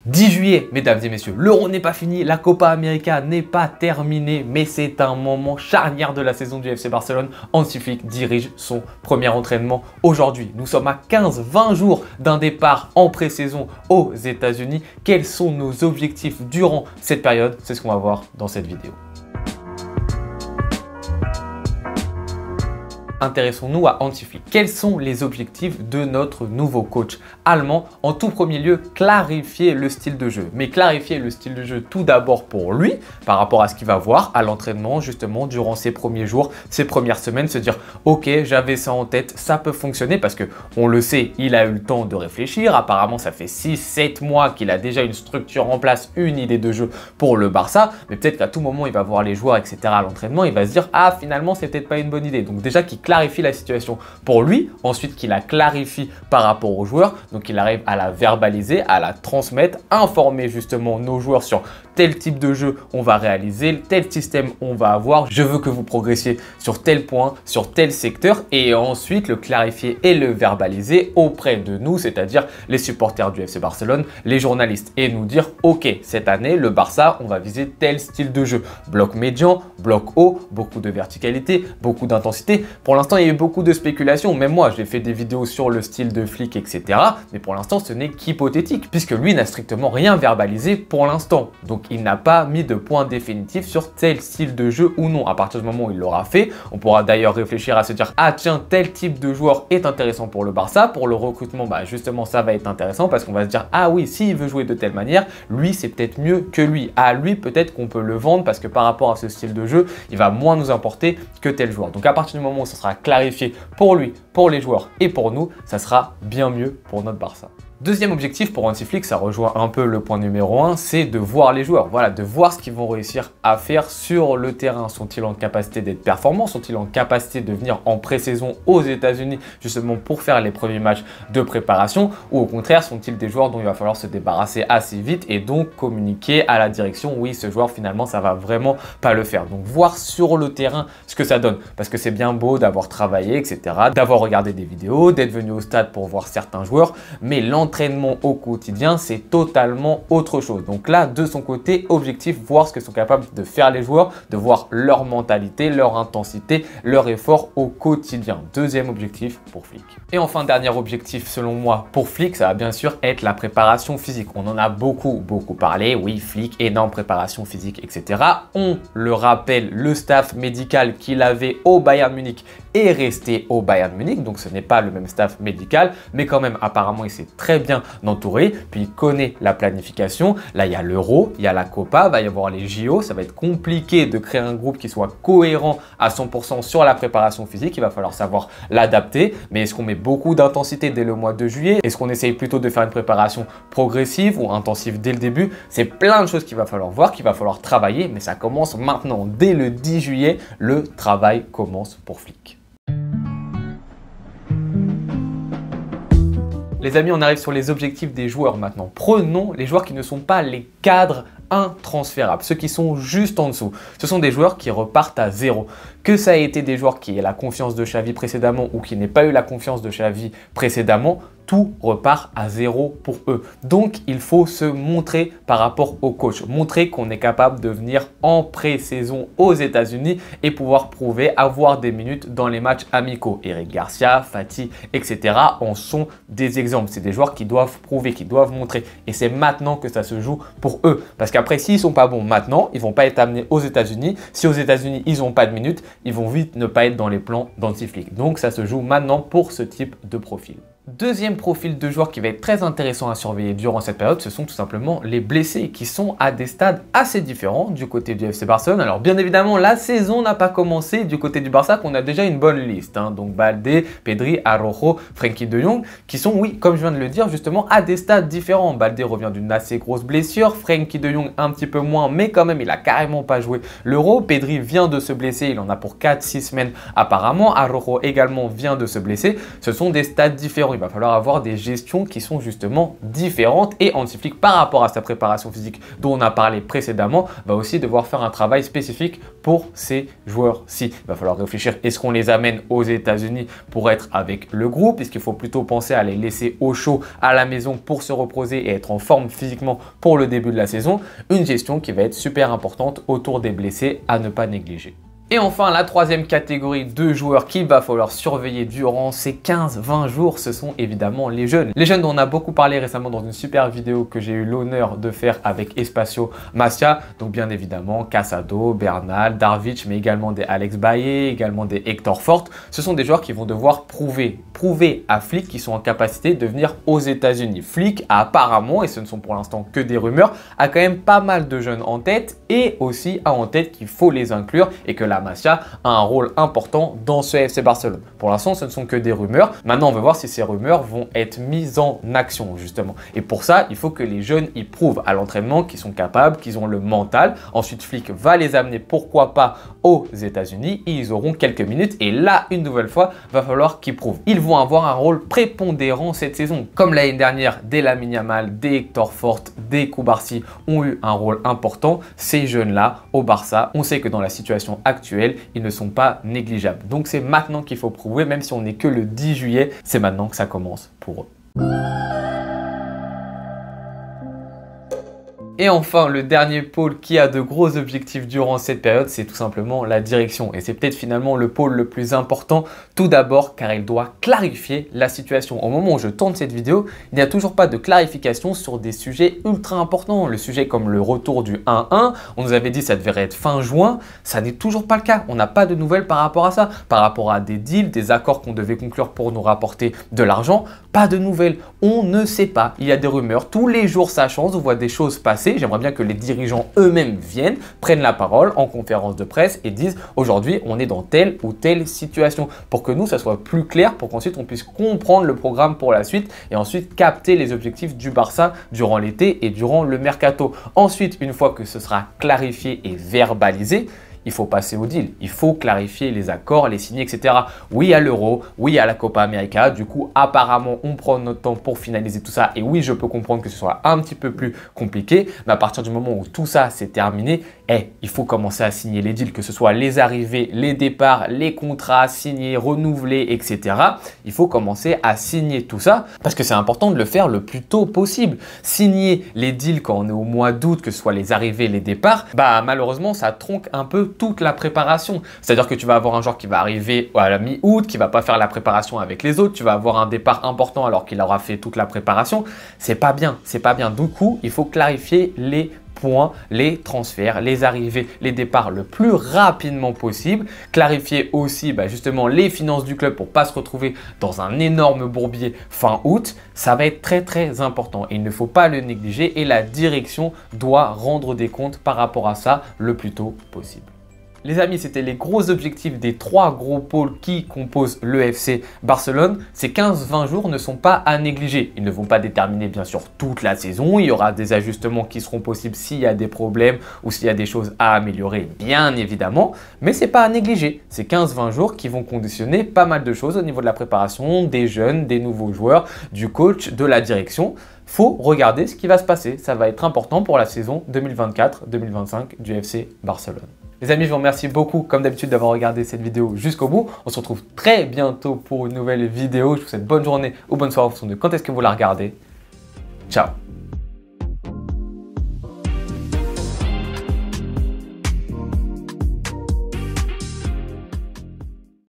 10 juillet, mesdames et messieurs, l'Euro n'est pas fini, la Copa América n'est pas terminée, mais c'est un moment charnière de la saison du FC Barcelone. Hansi Flick dirige son premier entraînement aujourd'hui. Nous sommes à 15-20 jours d'un départ en pré-saison aux États-Unis. Quels sont nos objectifs durant cette période? C'est ce qu'on va voir dans cette vidéo. Intéressons-nous à Hansi Flick. Quels sont les objectifs de notre nouveau coach allemand? En tout premier lieu, clarifier le style de jeu. Mais clarifier le style de jeu tout d'abord pour lui, par rapport à ce qu'il va voir à l'entraînement, justement, durant ses premiers jours, ses premières semaines, se dire « Ok, j'avais ça en tête, ça peut fonctionner » parce que on le sait, il a eu le temps de réfléchir. Apparemment, ça fait 6-7 mois qu'il a déjà une structure en place, une idée de jeu pour le Barça. Mais peut-être qu'à tout moment, il va voir les joueurs, etc. à l'entraînement, il va se dire « Ah, finalement, c'est peut-être pas une bonne idée. » Donc déjà, qu'il clarifie la situation pour lui, ensuite qu'il la clarifie par rapport aux joueurs, donc il arrive à la verbaliser, à la transmettre, informer justement nos joueurs sur tel type de jeu on va réaliser, tel système on va avoir, je veux que vous progressiez sur tel point, sur tel secteur, et ensuite le clarifier et le verbaliser auprès de nous, c'est-à-dire les supporters du FC Barcelone, les journalistes, et nous dire ok, cette année le Barça on va viser tel style de jeu, bloc médian, bloc haut, beaucoup de verticalité, beaucoup d'intensité. Pour l'instant il y a eu beaucoup de spéculations, même moi j'ai fait des vidéos sur le style de Flick, etc. Mais pour l'instant ce n'est qu'hypothétique puisque lui n'a strictement rien verbalisé pour l'instant, donc il n'a pas mis de point définitif sur tel style de jeu ou non. À partir du moment où il l'aura fait, on pourra d'ailleurs réfléchir à se dire ah tiens, tel type de joueur est intéressant pour le Barça, pour le recrutement, bah justement ça va être intéressant parce qu'on va se dire ah oui, s'il veut jouer de telle manière, lui c'est peut-être mieux que lui, à lui peut-être qu'on peut le vendre parce que par rapport à ce style de jeu, il va moins nous importer que tel joueur. Donc à partir du moment où ça sera clarifié pour lui, pour les joueurs et pour nous, ça sera bien mieux pour notre Barça. Deuxième objectif pour Hansi Flick, ça rejoint un peu le point numéro 1, c'est de voir les joueurs. Voilà, de voir ce qu'ils vont réussir à faire sur le terrain. Sont-ils en capacité d'être performants? Sont-ils en capacité de venir en pré-saison aux États-Unis justement pour faire les premiers matchs de préparation? Ou au contraire, sont-ils des joueurs dont il va falloir se débarrasser assez vite et donc communiquer à la direction oui, ce joueur finalement ça va vraiment pas le faire. Donc voir sur le terrain ce que ça donne. Parce que c'est bien beau d'avoir travaillé, etc., d'avoir regardé des vidéos, d'être venu au stade pour voir certains joueurs, mais l'entraînement au quotidien, c'est totalement autre chose. Donc là, de son côté, objectif, voir ce que sont capables de faire les joueurs, de voir leur mentalité, leur intensité, leur effort au quotidien. Deuxième objectif pour Flick. Et enfin, dernier objectif selon moi pour Flick, ça va bien sûr être la préparation physique. On en a beaucoup parlé. Oui, Flick, énorme préparation physique, etc. On le rappelle, le staff médical qu'il avait au Bayern Munich est resté au Bayern Munich. Donc ce n'est pas le même staff médical, mais quand même, apparemment, il s'est très bien entouré, puis il connaît la planification. Là, il y a l'Euro, il y a la Copa, il va y avoir les JO. Ça va être compliqué de créer un groupe qui soit cohérent à 100% sur la préparation physique. Il va falloir savoir l'adapter. Mais est-ce qu'on met beaucoup d'intensité dès le mois de juillet? Est-ce qu'on essaye plutôt de faire une préparation progressive ou intensive dès le début? C'est plein de choses qu'il va falloir voir, qu'il va falloir travailler, mais ça commence maintenant. Dès le 10 juillet, le travail commence pour Flick. Les amis, on arrive sur les objectifs des joueurs maintenant. Prenons les joueurs qui ne sont pas les cadres intransférables, ceux qui sont juste en dessous. Ce sont des joueurs qui repartent à zéro. Que ça ait été des joueurs qui aient la confiance de Xavi précédemment ou qui n'aient pas eu la confiance de Xavi précédemment, tout repart à zéro pour eux. Donc, il faut se montrer par rapport au coach, montrer qu'on est capable de venir en pré-saison aux États-Unis et pouvoir prouver, avoir des minutes dans les matchs amicaux. Eric Garcia, Fati, etc. en sont des exemples. C'est des joueurs qui doivent prouver, qui doivent montrer. Et c'est maintenant que ça se joue pour eux. Parce qu'après, s'ils ne sont pas bons maintenant, ils ne vont pas être amenés aux États-Unis. Si aux États-Unis, ils n'ont pas de minutes, ils vont vite ne pas être dans les plans d'Hansi Flick. Donc, ça se joue maintenant pour ce type de profil. Deuxième profil de joueur qui va être très intéressant à surveiller durant cette période, ce sont tout simplement les blessés qui sont à des stades assez différents du côté du FC Barcelone. Alors bien évidemment, la saison n'a pas commencé du côté du Barça, qu'on a déjà une bonne liste. Donc Balde, Pedri, Araujo, Frenkie de Jong, qui sont, oui, comme je viens de le dire, justement à des stades différents. Balde revient d'une assez grosse blessure, Frenkie de Jong un petit peu moins, mais quand même, il a carrément pas joué l'Euro. Pedri vient de se blesser, il en a pour 4-6 semaines apparemment. Araujo également vient de se blesser. Ce sont des stades différents. il va falloir avoir des gestions qui sont justement différentes et Hansi Flick, par rapport à sa préparation physique dont on a parlé précédemment, va aussi devoir faire un travail spécifique pour ces joueurs-ci. Il va falloir réfléchir, est-ce qu'on les amène aux États-Unis pour être avec le groupe? Est-ce qu'il faut plutôt penser à les laisser au chaud à la maison pour se reposer et être en forme physiquement pour le début de la saison? Une gestion qui va être super importante autour des blessés à ne pas négliger. Et enfin, la troisième catégorie de joueurs qu'il va falloir surveiller durant ces 15-20 jours, ce sont évidemment les jeunes. Les jeunes dont on a beaucoup parlé récemment dans une super vidéo que j'ai eu l'honneur de faire avec Espacio Macia. Donc bien évidemment, Casado, Bernal, Darvic, mais également des Alex Baillet, également des Hector Fort. Ce sont des joueurs qui vont devoir prouver à Flick qu'ils sont en capacité de venir aux États-Unis. Flick a apparemment, et ce ne sont pour l'instant que des rumeurs, a quand même pas mal de jeunes en tête et aussi a en tête qu'il faut les inclure et que la Masia a un rôle important dans ce FC Barcelone. Pour l'instant, ce ne sont que des rumeurs. Maintenant, on veut voir si ces rumeurs vont être mises en action, justement. Et pour ça, il faut que les jeunes y prouvent à l'entraînement qu'ils sont capables, qu'ils ont le mental. Ensuite, Flick va les amener, pourquoi pas, aux États-Unis. Ils auront quelques minutes. Et là, une nouvelle fois, va falloir qu'ils prouvent. Ils vont avoir un rôle prépondérant cette saison. Comme l'année dernière, des Lamine Yamal, des Hector Fort, des Koubarsi ont eu un rôle important. Ces jeunes-là, au Barça, on sait que dans la situation actuelle, ils ne sont pas négligeables. Donc c'est maintenant qu'il faut prouver, même si on n'est que le 10 juillet, c'est maintenant que ça commence pour eux. Et enfin, le dernier pôle qui a de gros objectifs durant cette période, c'est tout simplement la direction. Et c'est peut-être finalement le pôle le plus important, tout d'abord car il doit clarifier la situation. Au moment où je tourne cette vidéo, il n'y a toujours pas de clarification sur des sujets ultra importants. Le sujet comme le retour du 1-1, on nous avait dit que ça devrait être fin juin, ça n'est toujours pas le cas. On n'a pas de nouvelles par rapport à ça. Par rapport à des deals, des accords qu'on devait conclure pour nous rapporter de l'argent, pas de nouvelles. On ne sait pas. Il y a des rumeurs. Tous les jours, ça change. On voit des choses passer. J'aimerais bien que les dirigeants eux-mêmes viennent, prennent la parole en conférence de presse et disent aujourd'hui on est dans telle ou telle situation pour que nous ça soit plus clair, pour qu'ensuite on puisse comprendre le programme pour la suite et ensuite capter les objectifs du Barça durant l'été et durant le mercato. Ensuite, une fois que ce sera clarifié et verbalisé, il faut passer au deal, il faut clarifier les accords, les signer, etc. Oui à l'Euro, oui à la Copa América. Du coup, apparemment, on prend notre temps pour finaliser tout ça. Et oui, je peux comprendre que ce soit un petit peu plus compliqué. Mais à partir du moment où tout ça s'est terminé, il faut commencer à signer les deals, que ce soit les arrivées, les départs, les contrats signés, renouvelés, etc. Il faut commencer à signer tout ça parce que c'est important de le faire le plus tôt possible. Signer les deals quand on est au mois d'août, que ce soit les arrivées, les départs, bah malheureusement, ça tronque un peu toute la préparation. C'est-à-dire que tu vas avoir un joueur qui va arriver à la mi-août, qui va pas faire la préparation avec les autres, tu vas avoir un départ important alors qu'il aura fait toute la préparation. C'est pas bien, c'est pas bien. Du coup, il faut clarifier les points, les transferts, les arrivées, les départs le plus rapidement possible. Clarifier aussi justement les finances du club pour pas se retrouver dans un énorme bourbier fin août. Ça va être très très important et il ne faut pas le négliger et la direction doit rendre des comptes par rapport à ça le plus tôt possible. Les amis, c'était les gros objectifs des 3 gros pôles qui composent le FC Barcelone. Ces 15-20 jours ne sont pas à négliger. Ils ne vont pas déterminer bien sûr toute la saison. Il y aura des ajustements qui seront possibles s'il y a des problèmes ou s'il y a des choses à améliorer, bien évidemment. Mais ce n'est pas à négliger. Ces 15-20 jours qui vont conditionner pas mal de choses au niveau de la préparation, des jeunes, des nouveaux joueurs, du coach, de la direction. Faut regarder ce qui va se passer. Ça va être important pour la saison 2024-2025 du FC Barcelone. Les amis, je vous remercie beaucoup, comme d'habitude, d'avoir regardé cette vidéo jusqu'au bout. On se retrouve très bientôt pour une nouvelle vidéo. Je vous souhaite bonne journée ou bonne soirée en fonction de quand est-ce que vous la regardez. Ciao!